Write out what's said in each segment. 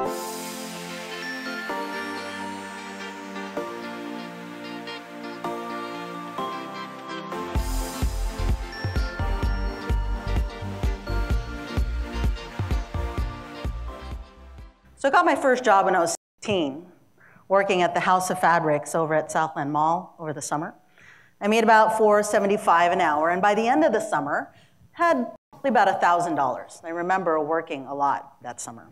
So I got my first job when I was 16, working at the House of Fabrics over at Southland Mall over the summer. I made about $4.75 an hour, and by the end of the summer, had about $1,000. I remember working a lot that summer.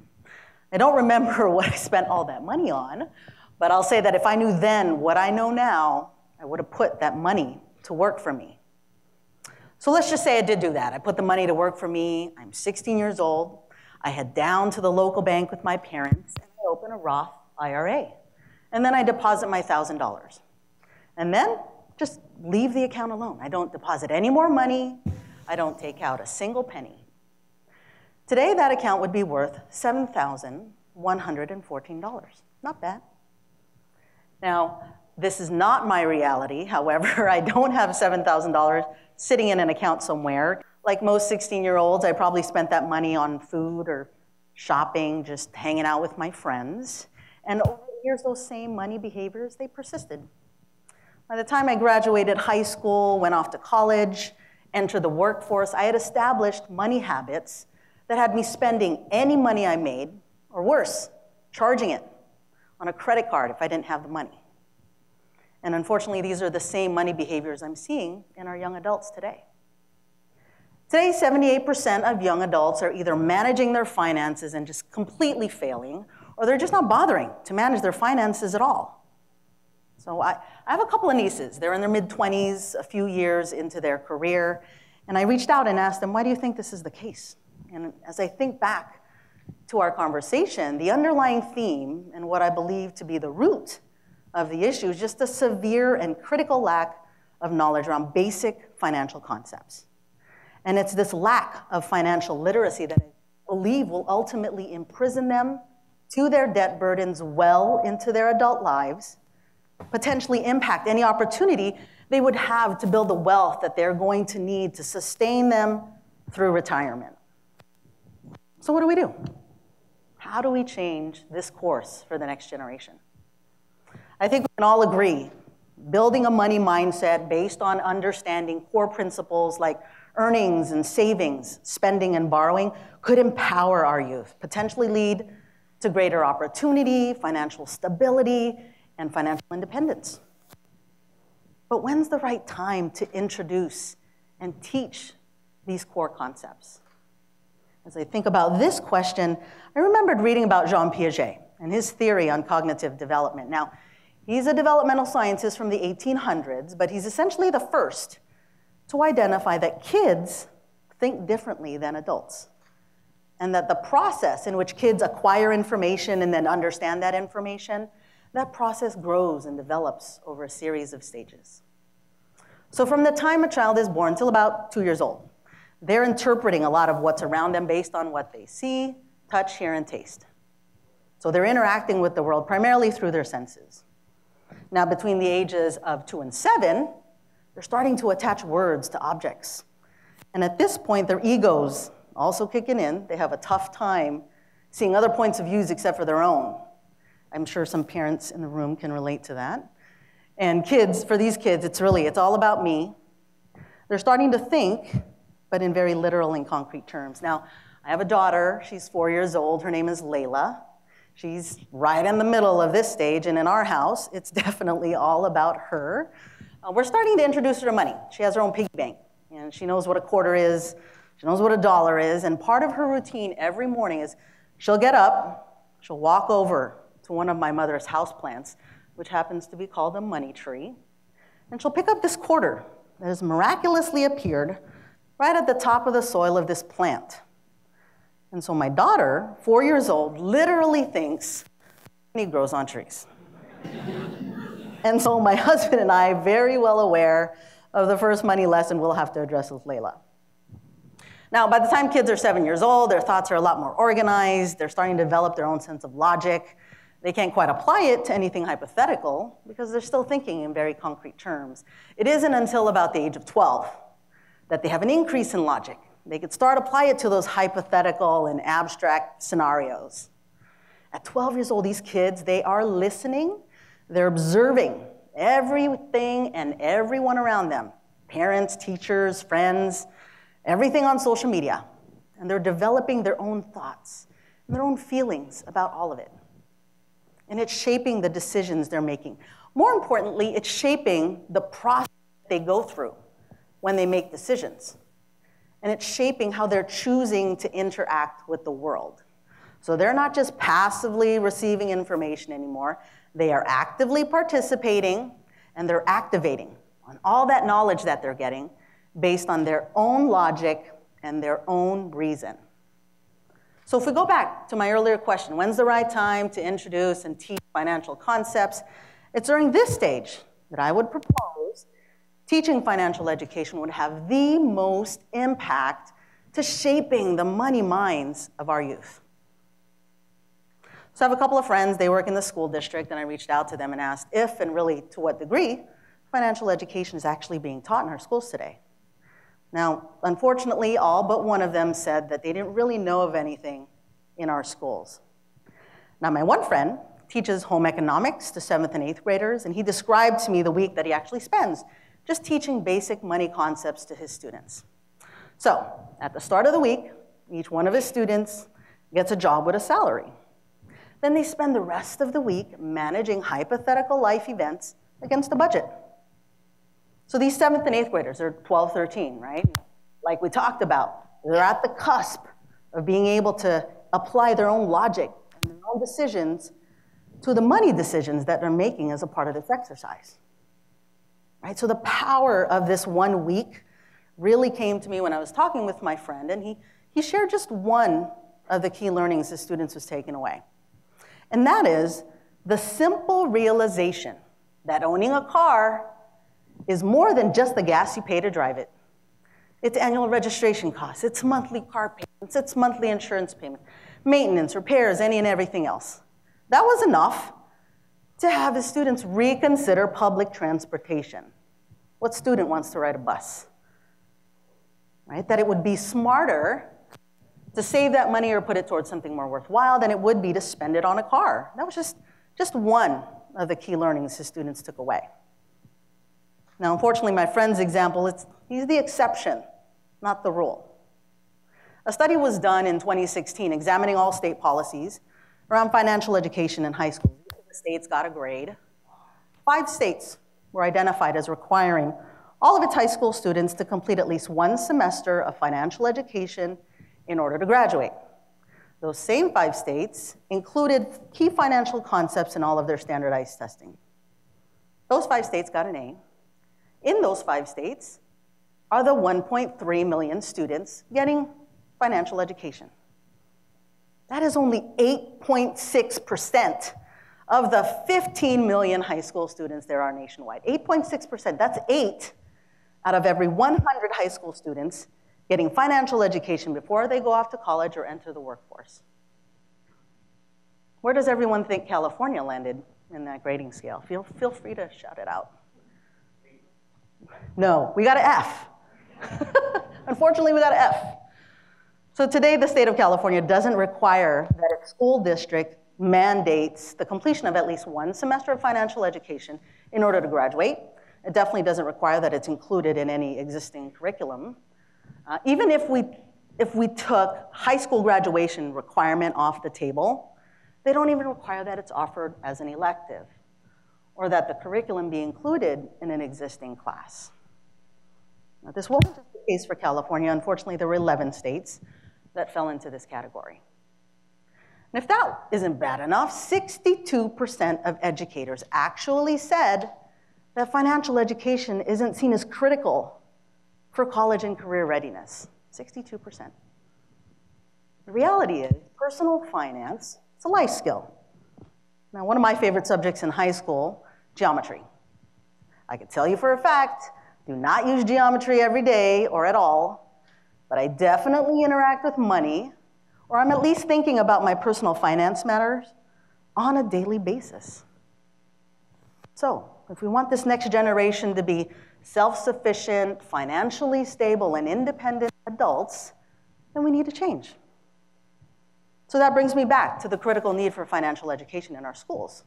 I don't remember what I spent all that money on, but I'll say that if I knew then what I know now, I would have put that money to work for me. So let's just say I did do that. I put the money to work for me. I'm 16 years old. I head down to the local bank with my parents, and I open a Roth IRA. And then I deposit my $1,000. And then just leave the account alone. I don't deposit any more money. I don't take out a single penny. Today, that account would be worth $7,114. Not bad. Now, this is not my reality. However, I don't have $7,000 sitting in an account somewhere. Like most 16-year-olds, I probably spent that money on food or shopping, just hanging out with my friends. And over the years, those same money behaviors, they persisted. By the time I graduated high school, went off to college, entered the workforce, I had established money habits that had me spending any money I made, or worse, charging it on a credit card if I didn't have the money. And unfortunately, these are the same money behaviors I'm seeing in our young adults today. Today, 78% of young adults are either managing their finances and just completely failing, or they're just not bothering to manage their finances at all. So I have a couple of nieces. They're in their mid-20s, a few years into their career, and I reached out and asked them, why do you think this is the case? And as I think back to our conversation, the underlying theme and what I believe to be the root of the issue is just a severe and critical lack of knowledge around basic financial concepts. And it's this lack of financial literacy that I believe will ultimately imprison them to their debt burdens well into their adult lives, potentially impact any opportunity they would have to build the wealth that they're going to need to sustain them through retirement. So what do? How do we change this course for the next generation? I think we can all agree, building a money mindset based on understanding core principles like earnings and savings, spending and borrowing could empower our youth, potentially lead to greater opportunity, financial stability, and financial independence. But when's the right time to introduce and teach these core concepts? As I think about this question, I remembered reading about Jean Piaget and his theory on cognitive development. Now, he's a developmental scientist from the 1800s, but he's essentially the first to identify that kids think differently than adults, and that the process in which kids acquire information and then understand that information, that process grows and develops over a series of stages. So from the time a child is born till about 2 years old, they're interpreting a lot of what's around them based on what they see, touch, hear, and taste. So they're interacting with the world primarily through their senses. Now, between the ages of 2 and 7, they're starting to attach words to objects. And at this point, their egos also kicking in. They have a tough time seeing other points of views except for their own. I'm sure some parents in the room can relate to that. And kids, for these kids, it's all about me. They're starting to think, but in very literal and concrete terms. Now, I have a daughter. She's 4 years old. Her name is Layla. She's right in the middle of this stage, and in our house, it's definitely all about her. We're starting to introduce her to money. She has her own piggy bank, and she knows what a quarter is. She knows what a dollar is, and part of her routine every morning is she'll get up, she'll walk over to one of my mother's houseplants, which happens to be called a money tree, and she'll pick up this quarter that has miraculously appeared right at the top of the soil of this plant. And so my daughter, 4 years old, literally thinks money grows on trees. And so my husband and I, very well aware of the first money lesson we'll have to address with Layla. Now, by the time kids are 7 years old, their thoughts are a lot more organized. They're starting to develop their own sense of logic. They can't quite apply it to anything hypothetical because they're still thinking in very concrete terms. It isn't until about the age of 12 that they have an increase in logic. They could start apply it to those hypothetical and abstract scenarios. At 12 years old, these kids, they are listening, they're observing everything and everyone around them, parents, teachers, friends, everything on social media. And they're developing their own thoughts and their own feelings about all of it. And it's shaping the decisions they're making. More importantly, it's shaping the process they go through when they make decisions. And it's shaping how they're choosing to interact with the world. So they're not just passively receiving information anymore. They are actively participating, and they're activating on all that knowledge that they're getting based on their own logic and their own reason. So if we go back to my earlier question, when's the right time to introduce and teach financial concepts? It's during this stage that I would propose teaching financial education would have the most impact to shaping the money minds of our youth. So I have a couple of friends, they work in the school district, and I reached out to them and asked if, and really to what degree, financial education is actually being taught in our schools today. Now, unfortunately, all but one of them said that they didn't really know of anything in our schools. Now, my one friend teaches home economics to 7th and 8th graders, and he described to me the week that he actually spends just teaching basic money concepts to his students. So, at the start of the week, each one of his students gets a job with a salary. Then they spend the rest of the week managing hypothetical life events against a budget. So these 7th and 8th graders, they're 12, 13, right? Like we talked about, they're at the cusp of being able to apply their own logic and their own decisions to the money decisions that they're making as a part of this exercise. Right? So the power of this 1 week really came to me when I was talking with my friend, and he shared just one of the key learnings his students was taking away. And that is the simple realization that owning a car is more than just the gas you pay to drive it. It's annual registration costs, it's monthly car payments, it's monthly insurance payments, maintenance, repairs, any and everything else. That was enough to have his students reconsider public transportation. What student wants to ride a bus? Right? That it would be smarter to save that money or put it towards something more worthwhile than it would be to spend it on a car. That was just one of the key learnings his students took away. Now, unfortunately, my friend's example, he's the exception, not the rule. A study was done in 2016 examining all state policies around financial education in high schools. Each of the states got a grade. 5 states were identified as requiring all of its high school students to complete at least 1 semester of financial education in order to graduate. Those same 5 states included key financial concepts in all of their standardized testing. Those 5 states got an A. In those 5 states are the 1.3 million students getting financial education. That is only 8.6% of the 15 million high school students there are nationwide. 8.6%, that's 8 out of every 100 high school students getting financial education before they go off to college or enter the workforce. Where does everyone think California landed in that grading scale? Feel free to shout it out. No, we got an F. Unfortunately, we got an F. So today, the state of California doesn't require that its school district mandates the completion of at least 1 semester of financial education in order to graduate. It definitely doesn't require that it's included in any existing curriculum. Even if we took high school graduation requirement off the table, they don't even require that it's offered as an elective or that the curriculum be included in an existing class. Now, this wasn't just the case for California. Unfortunately, there were 11 states that fell into this category. And if that isn't bad enough, 62% of educators actually said that financial education isn't seen as critical for college and career readiness. 62%. The reality is, personal finance, it's a life skill. Now, one of my favorite subjects in high school, geometry. I can tell you for a fact, do not use geometry every day or at all, but I definitely interact with money, or I'm at least thinking about my personal finance matters on a daily basis. So, if we want this next generation to be self-sufficient, financially stable, and independent adults, then we need to change. So that brings me back to the critical need for financial education in our schools.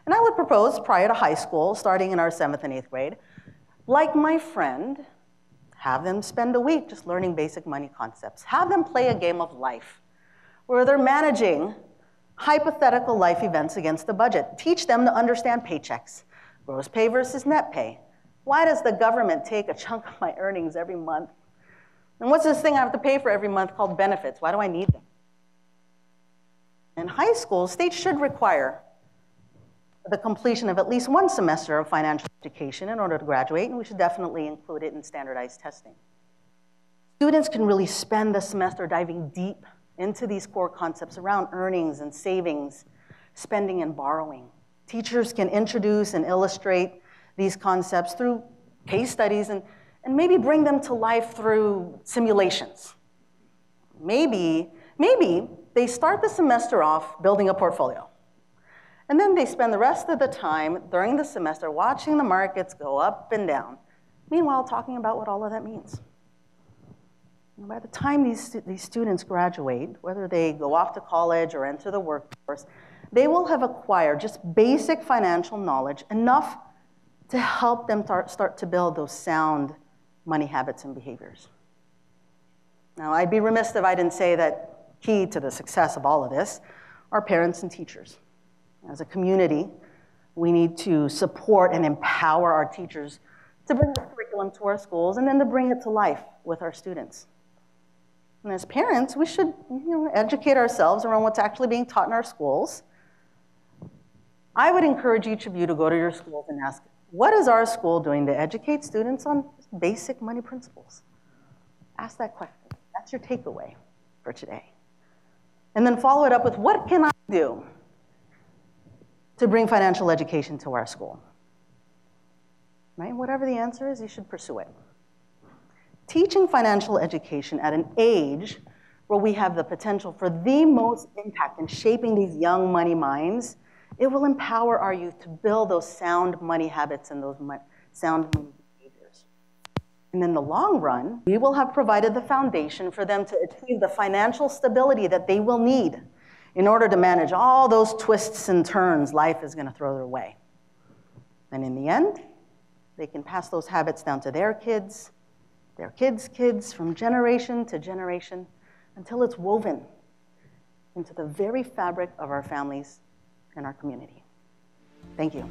And I would propose, prior to high school, starting in our 7th and 8th grade, like my friend, have them spend a week just learning basic money concepts. Have them play a game of life, where they're managing hypothetical life events against the budget. Teach them to understand paychecks, gross pay versus net pay. Why does the government take a chunk of my earnings every month? And what's this thing I have to pay for every month called benefits? Why do I need them? In high school, states should require the completion of at least one semester of financial education in order to graduate, and we should definitely include it in standardized testing. Students can really spend the semester diving deep into these core concepts around earnings and savings, spending and borrowing. Teachers can introduce and illustrate these concepts through case studies and maybe bring them to life through simulations. Maybe they start the semester off building a portfolio. And then they spend the rest of the time during the semester watching the markets go up and down, meanwhile talking about what all of that means. And by the time these students graduate, whether they go off to college or enter the workforce, they will have acquired just basic financial knowledge enough to help them start to build those sound money habits and behaviors. Now, I'd be remiss if I didn't say that key to the success of all of this are parents and teachers. As a community, we need to support and empower our teachers to bring the curriculum to our schools and then to bring it to life with our students. And as parents, we should educate ourselves around what's actually being taught in our schools. I would encourage each of you to go to your schools and ask, what is our school doing to educate students on basic money principles? Ask that question. That's your takeaway for today. And then follow it up with, what can I do to bring financial education to our school? Right? Whatever the answer is, you should pursue it. Teaching financial education at an age where we have the potential for the most impact in shaping these young money minds, it will empower our youth to build those sound money habits and those sound money behaviors. And in the long run, we will have provided the foundation for them to achieve the financial stability that they will need in order to manage all those twists and turns life is going to throw their way. And in the end, they can pass those habits down to their kids' kids, from generation to generation, until it's woven into the very fabric of our families and our community. Thank you.